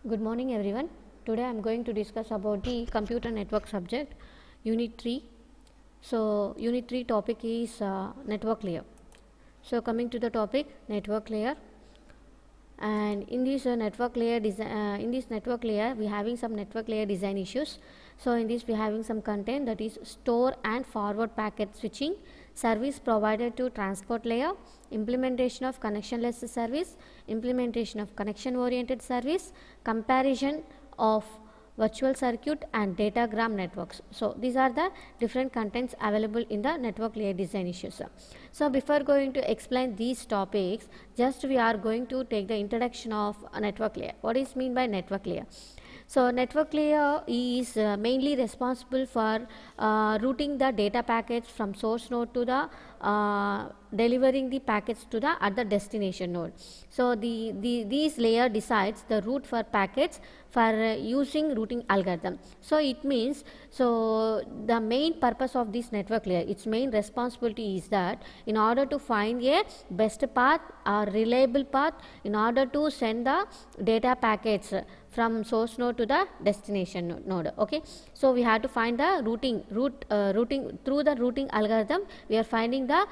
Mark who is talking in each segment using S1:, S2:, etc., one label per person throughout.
S1: Good morning everyone. Today I am going to discuss about the computer network subject unit 3. So unit 3 topic is network layer. So coming to the topic, network layer, and in this network layer we having some network layer design issues. So in this we having some content, that is store and forward packet switching, service provided to transport layer, implementation of connectionless service, implementation of connection oriented service, comparison of virtual circuit and datagram networks. So these are the different contents available in the network layer design issues. So before going to explain these topics, just we are going to take the introduction of a network layer. What is mean by network layer? So network layer is mainly responsible for routing the data packets from source node to the delivering the packets to the other destination node. So these layer decides the route for packets for using routing algorithm. So it means, so the main purpose of this network layer, its main responsibility is that in order to find a best path or reliable path in order to send the data packets from source node to the destination node. Okay, so we have to find the routing through the routing algorithm. We are finding the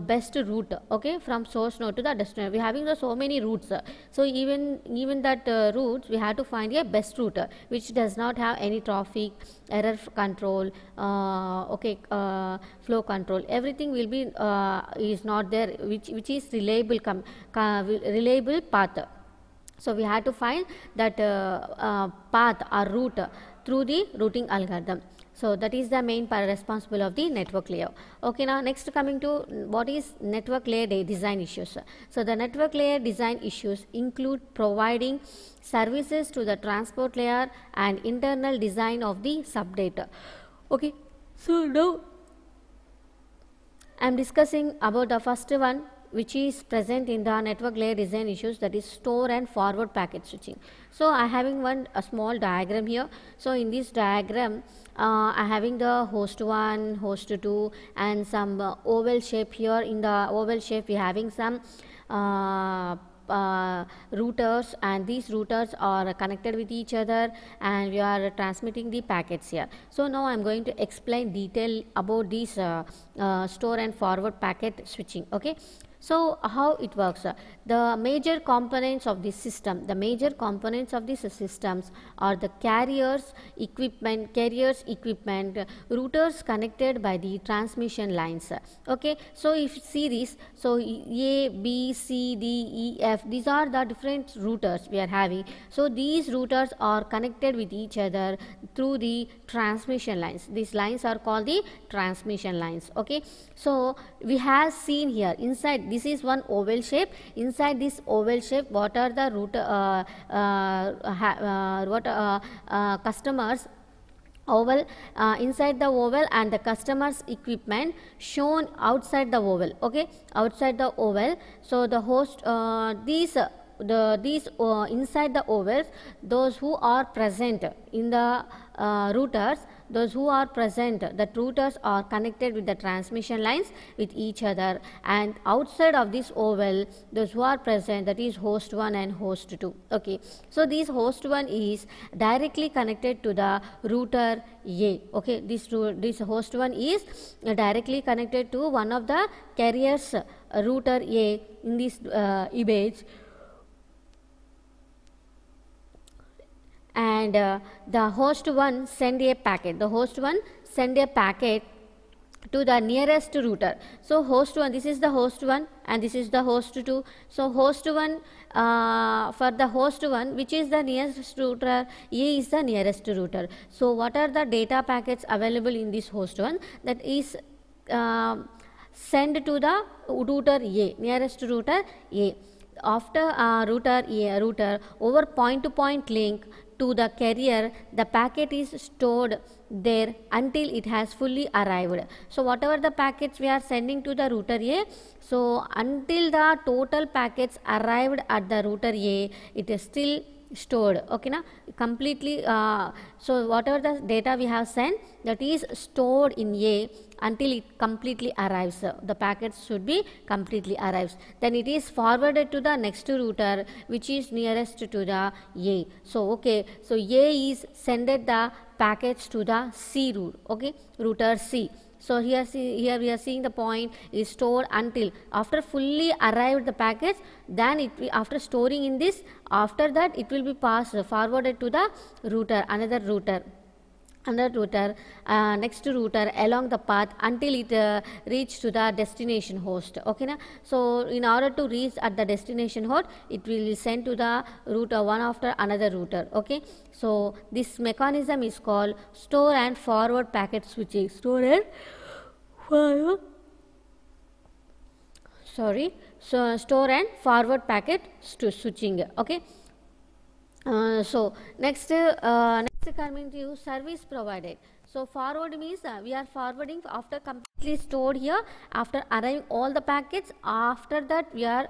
S1: best route, okay, from source node to the destination. We are having so many routes, so even that routes we have to find a best route which does not have any traffic, error control, flow control. Everything will be is not there, which is reliable reliable path. So we have to find that path or route through the routing algorithm. So that is the main responsible of the network layer. Okay, now next coming to what is network layer design issues. So the network layer design issues include providing services to the transport layer and internal design of the subnet. Okay, so now I am discussing about the first one, which is present in the network layer design issues, that is store and forward packet switching. So I having a small diagram here. So in this diagram I having the host 1, host 2 and some oval shape. Here in the oval shape we having some routers, and these routers are connected with each other and we are transmitting the packets here. So now I am going to explain detail about this store and forward packet switching. Okay, so how it works? The major components of this system, are the carriers equipment, routers connected by the transmission lines. Okay, so if you see this, so A, B, C, D, E, F, these are the different routers we are having. So these routers are connected with each other through the transmission lines. These lines are called the transmission lines. Okay, so we have seen here inside, this is one oval shape. Inside this oval shape, what are the customers oval, inside the oval, and the customers equipment shown outside the oval. Okay, outside the oval. So the host these inside the ovals, those who are present in the routers, that routers are connected with the transmission lines with each other, and outside of this oval, those who are present, that is host 1 and host 2. Okay, so this host 1 is directly connected to the router A. Okay, this host 1 is directly connected to one of the carriers router A in this image. And the host 1 send a packet. The host 1 send a packet to the nearest router. So host 1, this is the host 1 and this is the host 2. So host 1, for the host 1, which is the nearest router, A is the nearest router. So what are the data packets available in this host 1? That is send to the router A, nearest router A. After router over point-to-point link to the carrier, the packet is stored there until it has fully arrived. So whatever the packets we are sending to the router A, so until the total packets arrived at the router A, it is still stored. Okay, na completely. So whatever the data we have sent, that is stored in A until it completely arrives. The packets should be completely arrives. Then it is forwarded to the next router which is nearest to the A. So okay, so A is sended the packets to the C route. Okay, router C. So here we are seeing the point is stored until after fully arrived the packets, then it will, after storing in this, after that it will be passed forwarded to the router, another router next router along the path until it reach to the destination host. Okay, na? So in order to reach at the destination host, it will send to the router one after another router. Okay, so this mechanism is called store and forward packet switching. Store and forward store and forward packet switching. Okay, so next coming to service provided. So forward means we are forwarding after completely stored here, after arriving all the packets, after that we are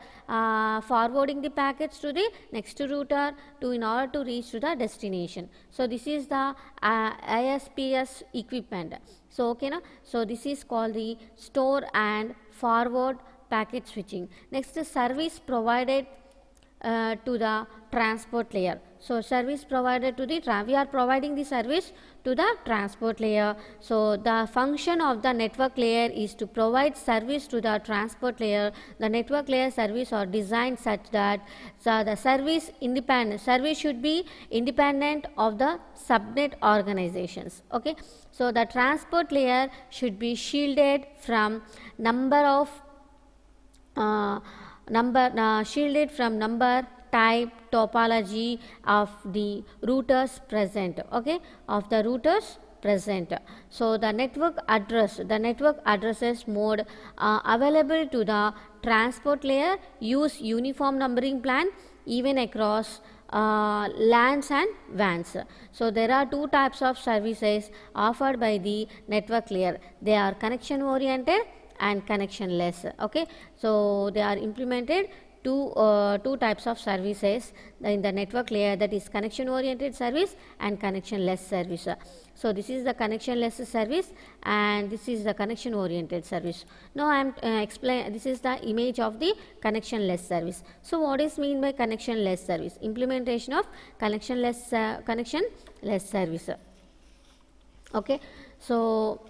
S1: forwarding the packets to the next router to in order to reach to the destination. So this is the ISPS equipment. So okay, na? So this is called the store and forward packet switching. Next, the service provided to the transport layer. So service provided to the we are providing the service to the transport layer. So the function of the network layer is to provide service to the transport layer. The network layer service are designed such that the service should be independent of the subnet organizations. Okay, so the transport layer should be shielded from number, type, topology of the routers present. Okay, of the routers present. So the network addresses mode available to the transport layer use uniform numbering plan even across LANs and WANs. So there are two types of services offered by the network layer. They are connection oriented and connectionless. Okay, so they are implemented two types of services in the network layer, that is connection oriented service and connectionless service. So this is the connectionless service and this is the connection oriented service. Now I am this is the image of the connectionless service. So what is mean by connectionless service? Implementation of connectionless service. Okay, so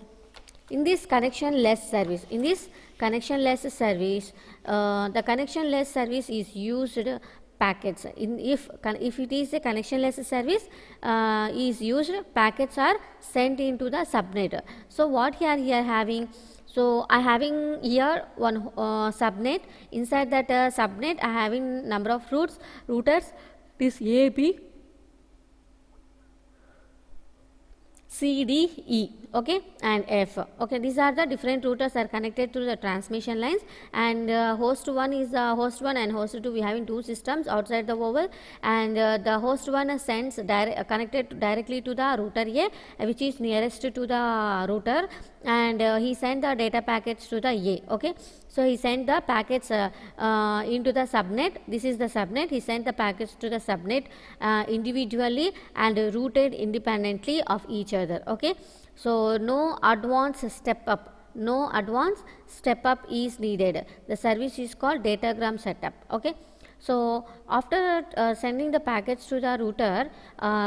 S1: in this connectionless service, the connectionless service is used packets. If it is a connectionless service is used, packets are sent into the subnet. So what here having? So I having here one subnet. Inside that subnet I having number of routers. This A, B, C, D, E, okay, and F. Okay, these are the different routers are connected to the transmission lines, and host 1 is host 1 and host 2. We having two systems outside the oval, and the host 1 sends connected directly to the router A, which is nearest to the router, and he sent the data packets to the A. Okay, so he sent the packets into the subnet. This is the subnet. He sent the packets to the subnet individually and routed independently of each other. Okay, so no advanced step up is needed. The service is called datagram setup. Okay, so after sending the packets to the router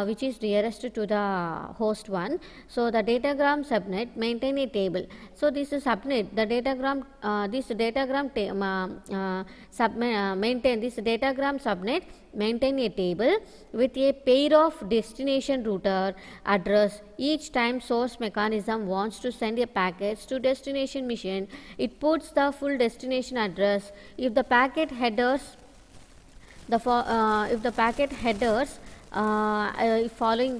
S1: which is nearest to the host 1, so the datagram subnet maintain a table. So this is subnet, the datagram subnet maintain a table with a pair of destination router address. Each time source mechanism wants to send a package to destination machine, it puts the full destination address. If the packet headers following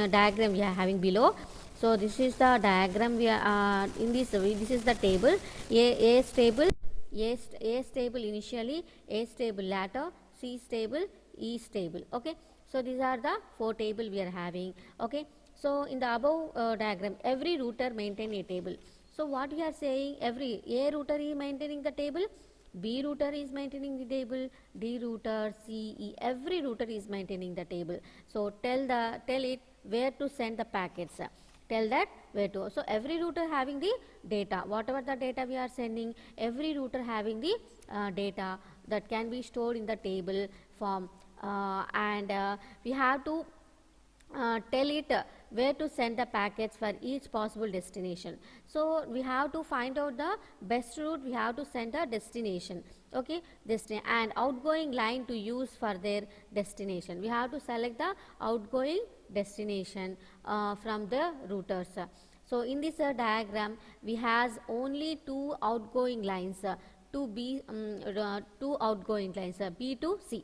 S1: diagram we are having below. So this is the diagram we are in this is the table. A stable initially, A stable later, C stable, E stable. Okay, so these are the four table we are having. Okay, so in the above diagram, every router maintain a table. So what we are saying, every A router is maintaining the table, B router is maintaining the table, D router, C, E, every router is maintaining the table. So tell it where to send the packets. Tell that where to. So every router having the data, whatever the data we are sending, every router having the data that can be stored in the table form, and we have to tell it where to send the packets for each possible destination. So we have to find out the best route, we have to send a destination, okay, and outgoing line to use for their destination. We have to select the outgoing destination from the routers. So in this diagram we has only two outgoing lines, two outgoing lines, B to C.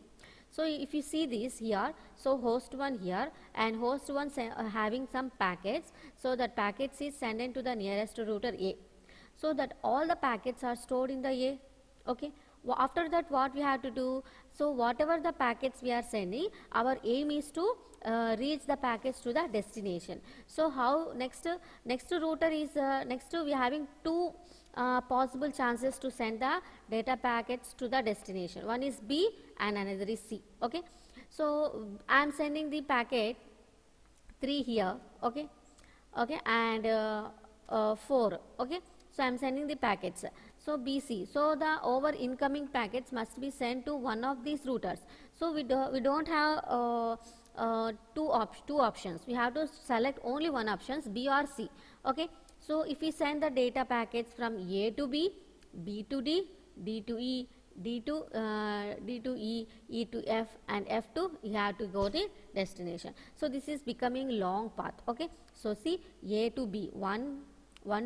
S1: So if you see this here, so host 1 here and host 1 having some packets, so that packets is sent into the nearest router A, so that all the packets are stored in the A, okay. After that what we have to do, so whatever the packets we are sending, our aim is to reach the packets to the destination. So how next router is next we are having two possible chances to send the data packets to the destination. One is B and another is C, okay. So I am sending the packet 3 here, okay, and 4, okay. So I am sending the packets, so BC. So the over incoming packets must be sent to one of these routers. So we don't have two options. We have to select only one options, B or C, okay. So if we send the data packets from A to B, B to D, D to E, D to E, E to F, and F to, you have to go the destination. So this is becoming long path, okay. So see, A to B, 1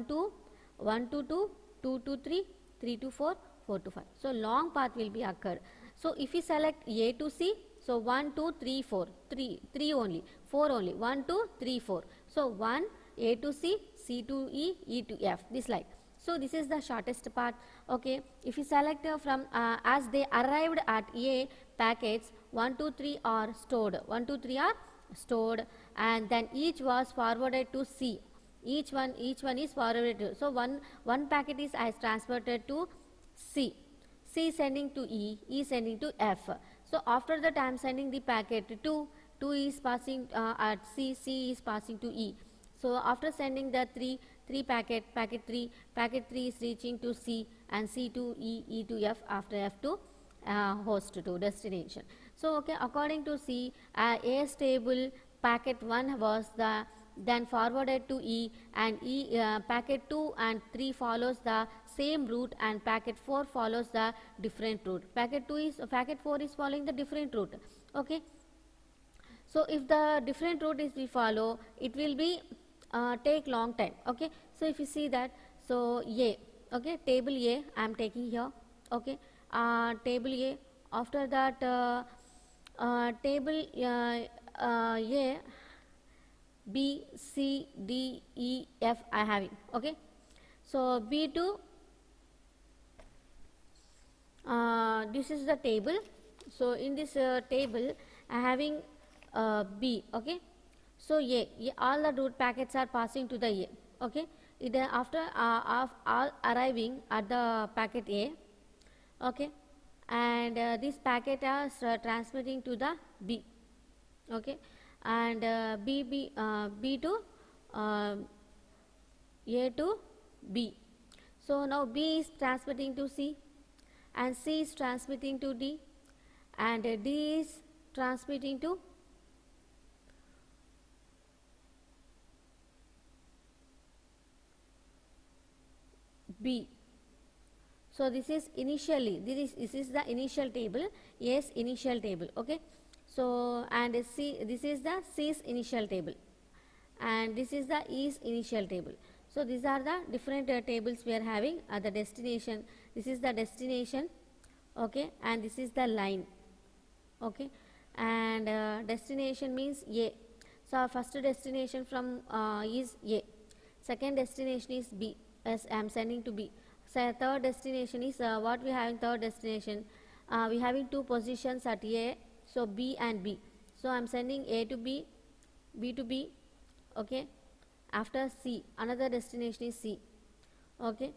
S1: to 2, 2 to 3, 3 to 4, 4 to 5. So long path will be occurred. So if we select A to C, so 1, 2, 3, 4, 3 only, 4 only, 1, 2, 3, 4. So 1, A to C, C to E, E to F, this like. So this is the shortest path, okay. If you select from as they arrived at A, packets 1, 2, 3 are stored, 1, 2, 3 are stored, and then each was forwarded to C. Each one is forwarded to. So one packet is transferred to C. C sending to E, E sending to F. So after that I am sending the packet to 2 is passing at C, C is passing to E. So after sending the packet 3 is reaching to C, and C to E, E to F, after F to host to destination. So okay, according to C, A stable packet 1 was then forwarded to E, and packet 2 and 3 follows the same route, and packet 4 follows the different route. Packet 4 is following the different route, okay. So if the different route is we follow, it will be take long time, okay. So if you see that, so A, okay, table A I am taking here, okay, table A. After that table A, B, C, D, E, F I am having, okay. So B to this is the table. So in this table I am having B, okay. So A, all the route packets are passing to the A, okay. After all arriving at the packet A, okay, and this packet is transmitting to the B, okay, and B to A to B. So now B is transmitting to C, and C is transmitting to D, and D is transmitting to B. So this is initially, this is the initial table, A's initial table, okay. So and C, this is the C's initial table, and this is the E's initial table. So these are the different tables we are having at the destination. This is the destination, okay, and this is the line, okay, and destination means A. So our first destination from is A, second destination is B, as I am sending to B. So third destination is what we have in third destination, we having two positions at A, so B and B. So I am sending A to B, B to B, okay. After C, another destination is C, okay.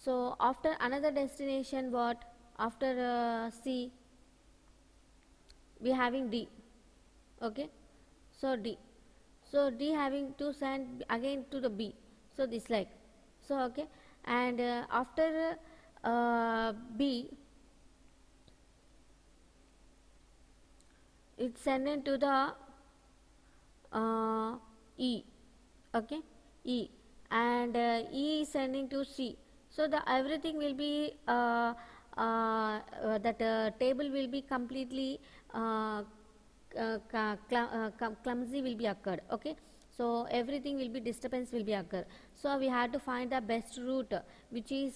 S1: So after another destination, what after C we having D. Okay, so D, so D having to send again to the B, so this like, so okay, and after B it's sent to the E, okay, E, and E is sending to C, so the everything will be that table will be completely clumsy will be occurred, okay, so everything will be disturbance will be occur. So we had to find the best route, which is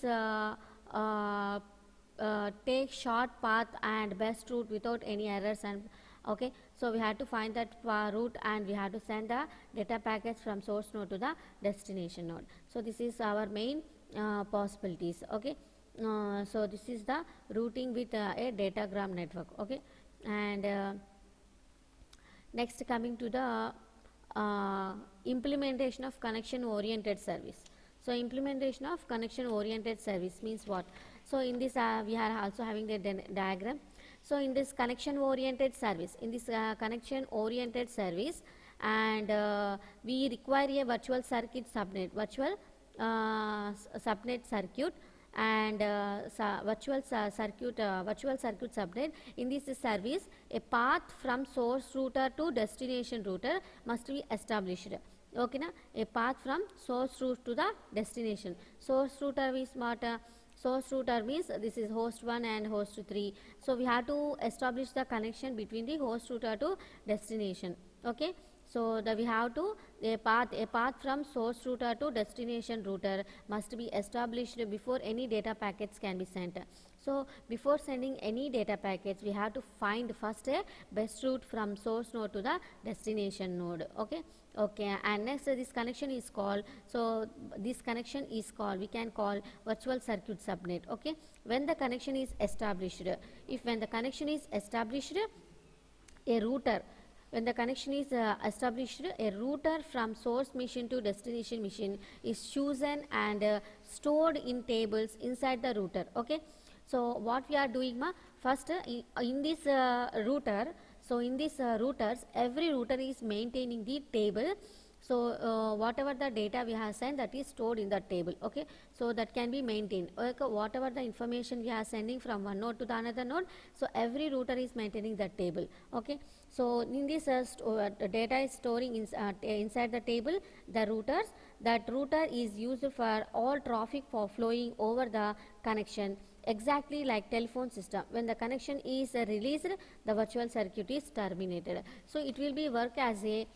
S1: take short path and best route without any errors, and okay, so we had to find that route, and we had to send the data packets from source node to the destination node. So this is our main possibilities, okay. So this is the routing with a datagram network, okay. And next, coming to the implementation of connection oriented service. So implementation of connection oriented service means what? So in this we are also having the diagram. So in this connection oriented service, and we require a virtual circuit subnet, subnet circuit, and virtual circuit subnet. In this service, a path from source router to destination router must be established, okay na, a path from source route to the destination. Source router is what? Source router means this is host 1 and host 3. So we have to establish the connection between the host router to destination, okay. So we have to a path from source router to destination router must be established before any data packets can be sent. So before sending any data packets, we have to find first a best route from source node to the destination node, okay. Okay, and next this connection is called, so this connection is called, we can call virtual circuit subnet, okay. When the connection is established, when the connection is established, a router, when the connection is established, a router from source machine to destination machine is chosen and stored in tables inside the router, okay. So what we are doing, first in this router, so in these routers, every router is maintaining the table. So whatever the data we have sent, that is stored in the table, okay. So that can be maintained, okay. Whatever the information we are sending from one node to the another node, so every router is maintaining that table, okay. So in this data is storing inside the table, the routers. That router is used for all traffic for flowing over the connection, exactly like telephone system. When the connection is released, the virtual circuit is terminated. So it will be work as a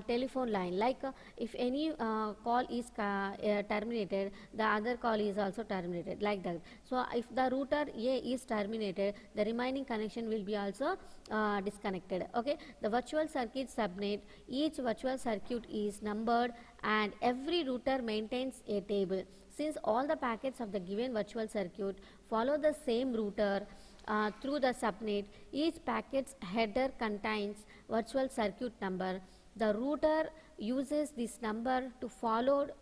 S1: telephone line, like if any call is terminated, the other call is also terminated, like that. So if the router A is terminated, the remaining connection will be also disconnected, okay. The virtual circuit subnet, each virtual circuit is numbered and every router maintains a table. Since all the packets of the given virtual circuit follow the same router through the subnet, each packet's header contains virtual circuit number. The router uses this number to forward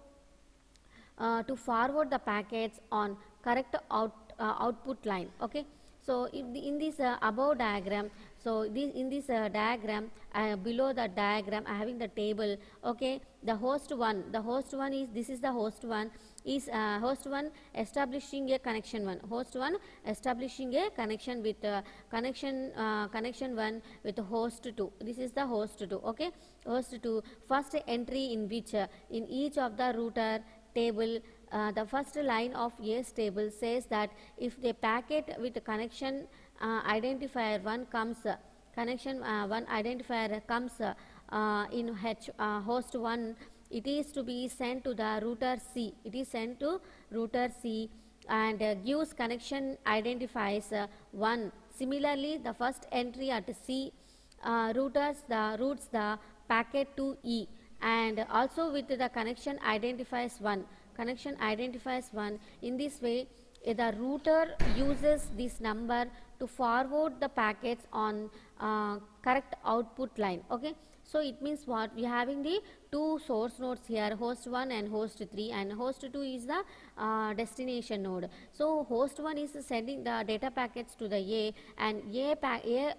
S1: the packets on correct output line, okay. So in this above diagram, so in this diagram, below the diagram I having the table, okay. The host 1 is, this is the host 1 is host 1 establishing a connection 1, host 1 establishing a connection with connection 1 with host 2. This is the host 2, okay. Host 2, first entry in which in each of the router table, the first line of A's table says that if the packet with connection identifier 1 comes, connection 1 identifier comes in host 1, it is to be sent to the router C. It is sent to router C and gives connection identifies 1. Similarly, the first entry at C routes the packet to E, and also with the connection identifies 1. Connection identifies 1. In this way, the router uses this number to forward the packets on correct output line. Okay, so it means what, we are having the two source nodes here, host 1 and host 3, and host 2 is the destination node. So host 1 is sending the data packets to the A, and A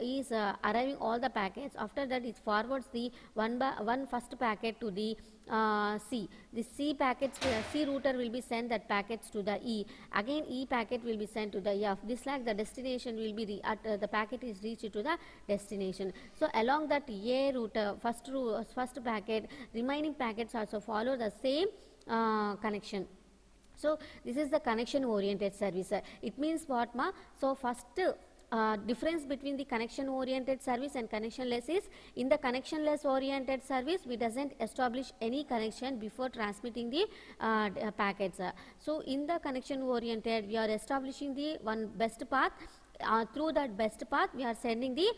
S1: is arriving all the packets. After that it forwards the one first packet to the C. The C packets, C router will be sent that packets to the E. Again E packet will be sent to the F. This like the destination will be the packet is reached to the destination. So along that A router first packet, remaining packets also follow the same connection. So this is the connection oriented service. It means what, ma? So first difference between the connection oriented service and connectionless is, in the connectionless oriented service we doesn't establish any connection before transmitting the packets. So in the connection oriented we are establishing the one best path. Through that best path we are sending the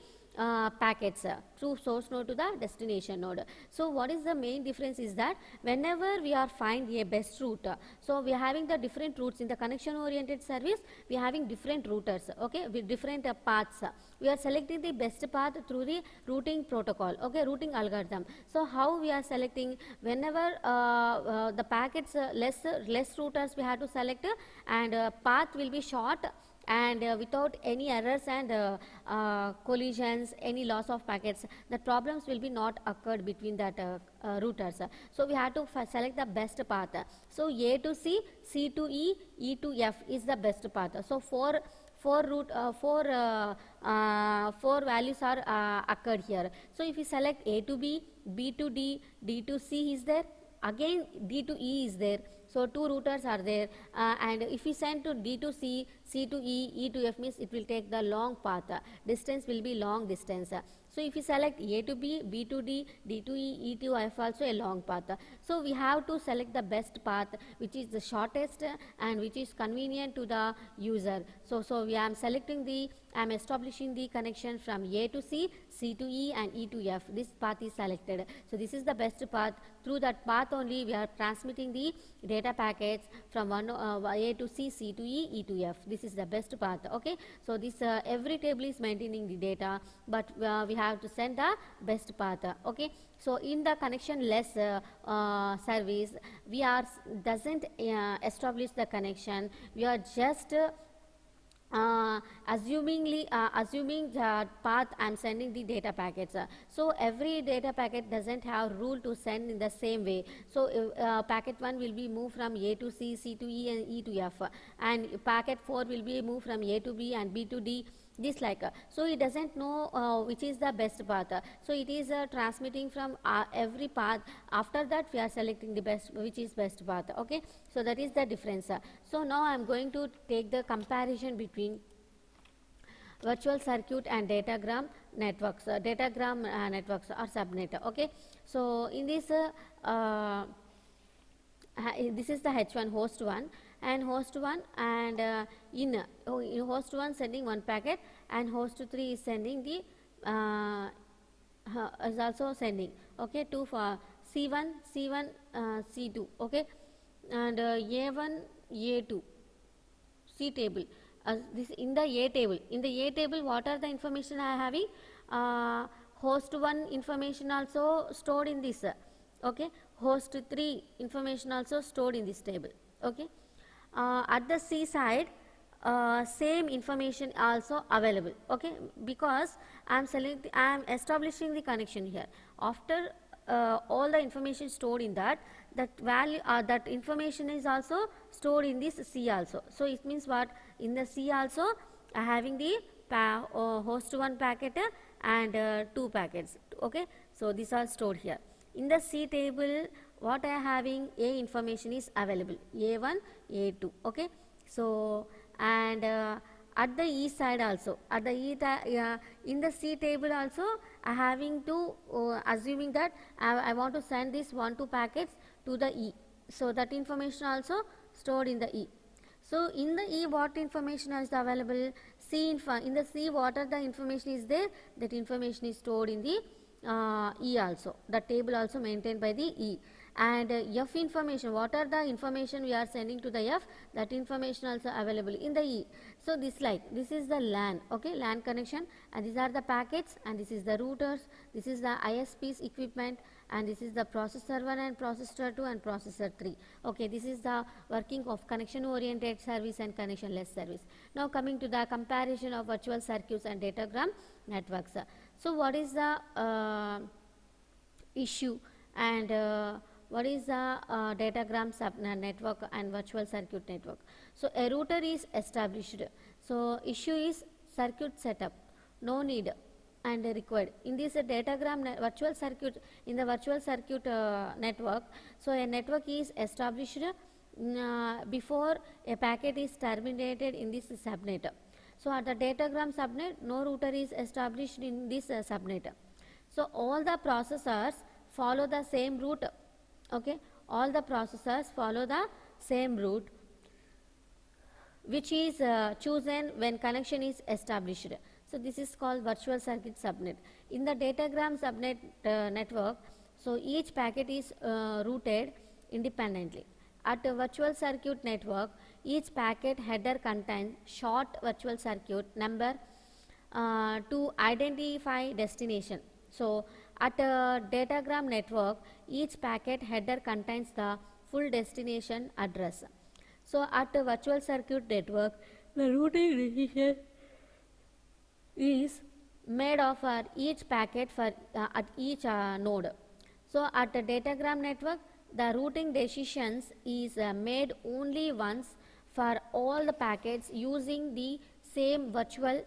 S1: packets through source node to the destination node. So what is the main difference is that whenever we are find a best route, so we are having the different routes. In the connection oriented service we are having different routers, okay, with different paths. We are selecting the best path through the routing protocol, okay, routing algorithm. So how we are selecting, whenever the packets less routers we have to select, and path will be short and without any errors and collisions, any loss of packets, the problems will be not occurred between that routers. So we have to select the best path. So A to C, C to E, E to F is the best path. So four values are occurred here. So if you select A to B, B to D, D to C is there, again D to E is there. So two routers are there, and if we send to D to C, C to E, E to F means it will take the long path. Distance will be long distance. So if you select A to B, B to D, D to E, E to F also a long path. So we have to select the best path which is the shortest and which is convenient to the user. So I am selecting the, I am establishing the connection from A to C, C to E and E to F. This path is selected. So this is the best path. Through that path only we are transmitting the data packets from A to C, C to E, E to F. This is the best path. Okay. So this every table is maintaining the data, but we have to send the best path. Okay. So in the connectionless service, we are doesn't establish the connection. We are just assuming the path I am sending the data packets. So every data packet doesn't have rule to send in the same way. So packet 1 will be moved from A to C, C to E and E to F, and packet 4 will be moved from A to B and B to D. This like so it doesn't know which is the best path. So it is transmitting from every path. After that we are selecting the best, which is best path. Okay. So that is the difference. So now I am going to take the comparison between virtual circuit and datagram networks, networks or subnet. Okay. So in this this is the H1 host 1 and host 1, and in host 1 sending one packet and host 3 is sending the is also sending, okay, to for C1 C2, okay, and A1 A2 C table. This in the A table what are the information I am having? Host 1 information also stored in this, okay, host 3 information also stored in this table. Okay. At the C side same information also available, okay, because I am establishing the connection here. After all the information stored in that value that information is also stored in this C also. So it means what, in the C also having the host 1 packet and 2 packets, okay. So these are stored here. In the C table what I am having, A information is available, A1 A2, okay. So and at the E side also, at the in the C table also I having to assuming that I want to send this 1-2 packets to the E. So that information also stored in the E. So in the E what information is available? In the C what are the information is there? That information is stored in the E also. The table also maintained by the E. And F information, what are the information we are sending to the F, that information also available in the E. So this is the LAN, okay, LAN connection, and these are the packets, and this is the routers, this is the ISP's equipment, and this is the processor 1 and processor 2 and processor 3. Okay, this is the working of connection oriented service and connectionless service. Now coming to the comparison of virtual circuits and datagram networks. So what is the issue, and what is the datagram network and virtual circuit network? So a router is established. So issue is circuit setup, no need and required. In this datagram virtual circuit, in the virtual circuit network, so a network is established before a packet is terminated in this subnet. So at the datagram subnet, no router is established in this subnet. So all the processors follow the same route. Okay, all the processors follow the same route which is chosen when connection is established. So this is called virtual circuit subnet. In the datagram subnet network, so each packet is routed independently. At a virtual circuit network, each packet header contains short virtual circuit number to identify destination. So at a datagram network, each packet header contains the full destination address. So at a virtual circuit network, the routing decision is made of for each packet for at each node. So at a datagram network, the routing decisions is made only once for all the packets using the same virtual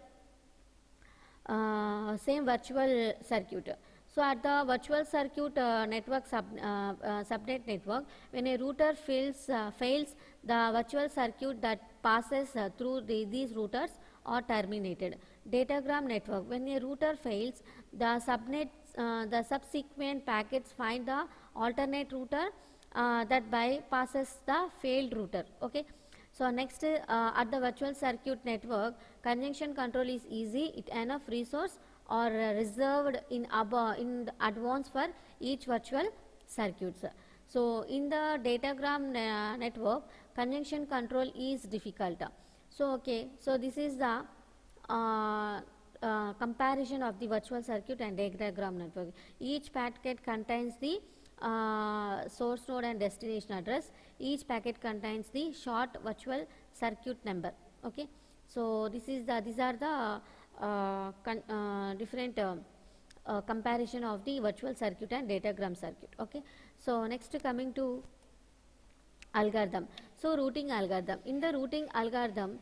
S1: circuit. So at the virtual circuit network subnet network, when a router fails, the virtual circuit that passes through these routers are terminated. Datagram network, when a router fails, the the subsequent packets find the alternate router that bypasses the failed router. Okay. So next at the virtual circuit network, conjunction control is easy. It enough resource are reserved in advance for each virtual circuits. So in the datagram network, conjunction control is difficult. So okay, so this is the comparison of the virtual circuit and datagram network. Each packet contains the source node and destination address. Each packet contains the short virtual circuit number. Okay, so these are the different comparison of the virtual circuit and datagram circuit. Okay, so next coming to algorithm. So routing algorithm. In the routing algorithm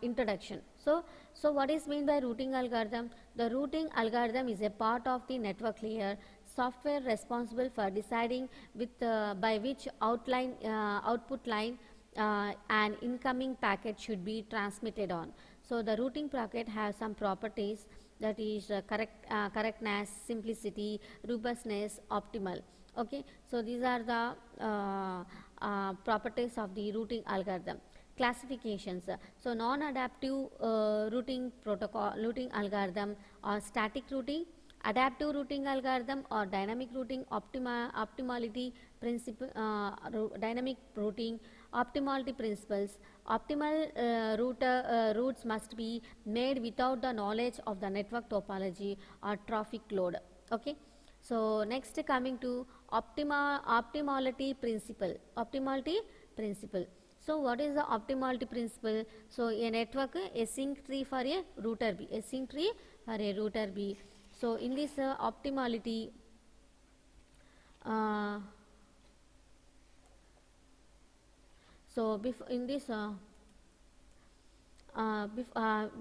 S1: introduction. So what is mean by routing algorithm? The routing algorithm is a part of the network layer software responsible for deciding with by which output line an incoming packet should be transmitted on. So the routing packet has some properties, that is correctness, simplicity, robustness, optimal. Okay, so these are the properties of the routing algorithm. Classifications. So non-adaptive routing algorithm or static routing, adaptive routing algorithm or dynamic routing, optimality principle, dynamic routing, optimality principles. Optimal routes must be made without the knowledge of the network topology or traffic load. Okay. So next coming to optimality principle. So what is the optimality principle? So a network, a sync tree for a router B, a sync tree for a router B. So in this optimality so in this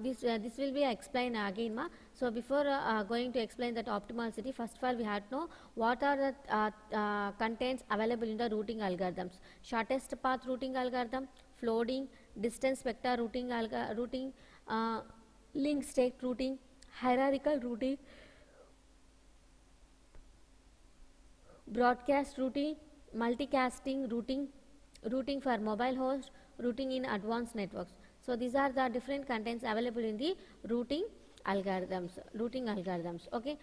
S1: this will be explained again, ma. So before going to explain that optimality, first of all we have to know what are the contents available in the routing algorithms. Shortest path routing algorithm, floating, distance vector routing link state routing, hierarchical routing, broadcast routing, multicasting routing for mobile host, routing in advanced networks. So these are the different contents available in the routing algorithms. Okay.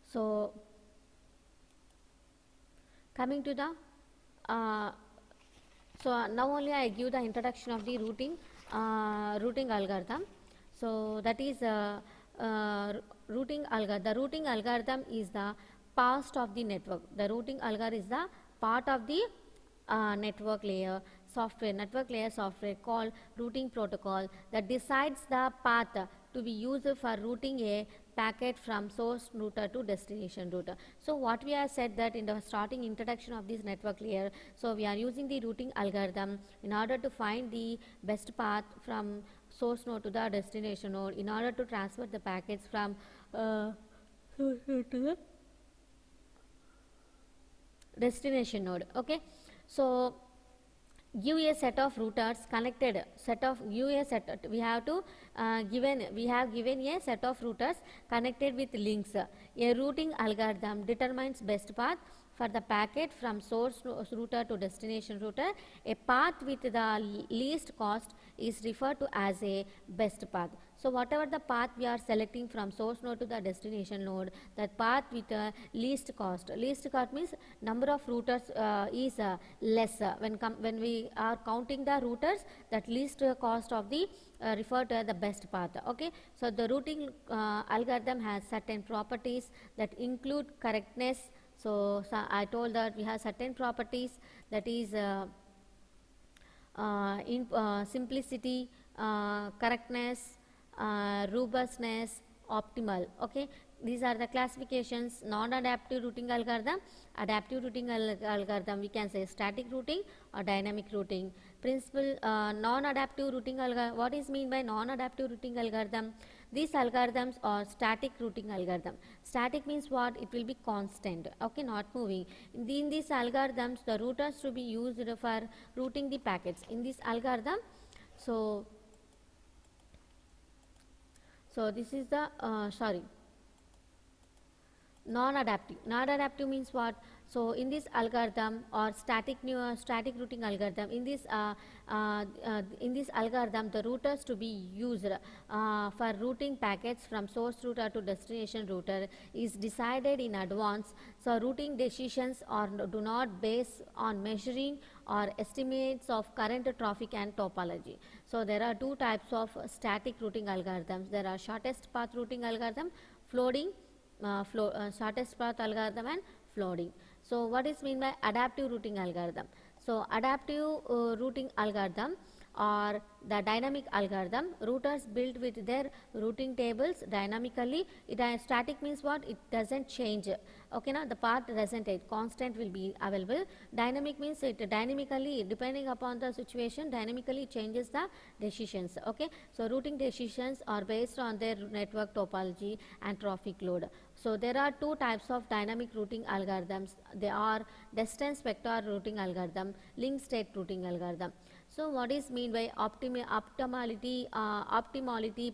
S1: So Coming to the now only I give the introduction of the routing algorithm. So that is routing algorithm. The routing algorithm is the part of the network. The routing algorithm is the part of the network layer software called routing protocol that decides the path to be used for routing a packet from source router to destination router. So what we have said that in the starting introduction of this network layer, so we are using the routing algorithm in order to find the best path from source node to the destination node in order to transfer the packets from source node to the destination node. Okay, so give a set of routers connected we have given a set of routers connected with links. A routing algorithm determines best path for the packet from source router to destination router. A path with the least cost is referred to as a best path. So whatever the path we are selecting from source node to the destination node, that path with least cost means number of routers is less. When we are counting the routers, that least cost of the referred to the best path. Okay, so the routing algorithm has certain properties that include correctness. So I told that we have certain properties, that is simplicity, correctness, robustness, optimal. Okay, these are the classifications. Non-adaptive routing algorithm, adaptive routing algorithm, we can say static routing or dynamic routing. Principle non-adaptive routing algorithm. What is mean by non-adaptive routing algorithm? These algorithms are static routing algorithm. Static means what? It will be constant, okay, not moving. In these algorithms, the routers to be used for routing the packets. In this algorithm, so this is the non-adaptive. Non-adaptive means what? So in this algorithm or static routing algorithm, in this algorithm, the routers to be used for routing packets from source router to destination router is decided in advance. So routing decisions do not base on measuring or estimates of current traffic and topology. So there are two types of static routing algorithms. There are shortest path routing algorithm, shortest path algorithm and flooding. So what is mean by adaptive routing algorithm? So adaptive routing algorithm or the dynamic algorithm, routers built with their routing tables dynamically. Static means what? It doesn't change. Okay, now the path doesn't change, constant will be available. Dynamic means it dynamically, depending upon the situation, dynamically changes the decisions. Okay, so routing decisions are based on their network topology and traffic load. So there are two types of dynamic routing algorithms. They are distance vector routing algorithm, link state routing algorithm. So what is mean by optimality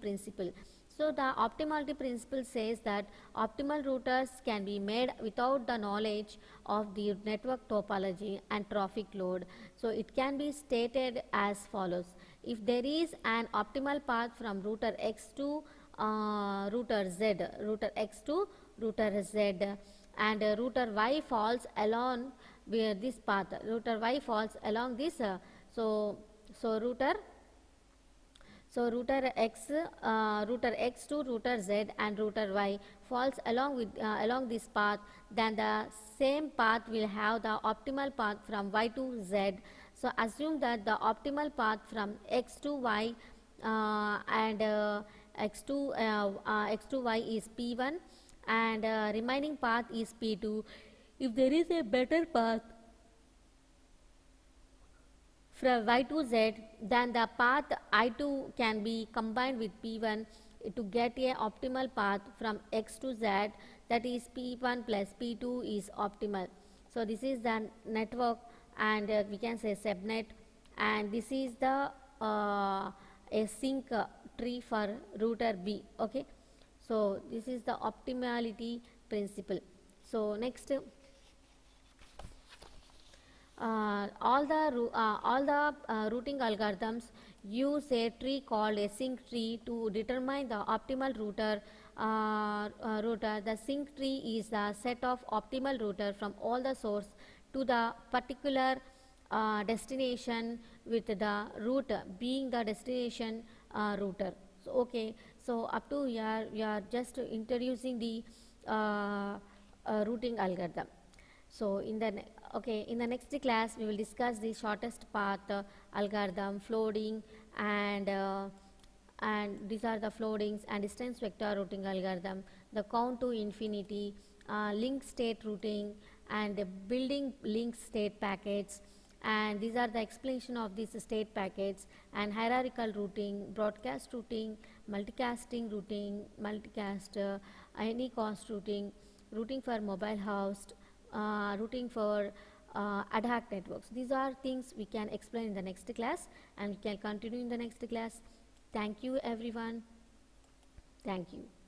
S1: principle? So the optimality principle says that optimal routers can be made without the knowledge of the network topology and traffic load. So it can be stated as follows: if there is an optimal path from router X to router Z, and router Y falls along where this path, router Y falls along this router X to router Z and router Y falls along this path, then the same path will have the optimal path from Y to Z. So assume that the optimal path from X to Y and X to Y is P1 and remaining path is P2. If there is a better path from Y to Z, then the path I2 can be combined with P1 to get a optimal path from X to Z, that is P1 plus P2 is optimal. So this is the network, and we can say subnet, and this is the a sync tree for router B. Okay, so this is the optimality principle. So next, all the routing algorithms use a tree called a sync tree to determine the optimal router. The sync tree is the set of optimal router from all the source to the particular destination with the router being the destination router. So, okay, so up to here we are just introducing the routing algorithm. So in the in the next class we will discuss the shortest path algorithm, flooding, and these are the floodings and distance vector routing algorithm, the count to infinity, link state routing, and the building link state packets, and these are the explanation of these state packets, and hierarchical routing, broadcast routing, multicasting routing, multicast, any cost routing, routing for mobile host, routing for ad hoc networks. These are things we can explain in the next class, and we can continue in the next class. Thank you everyone. Thank you.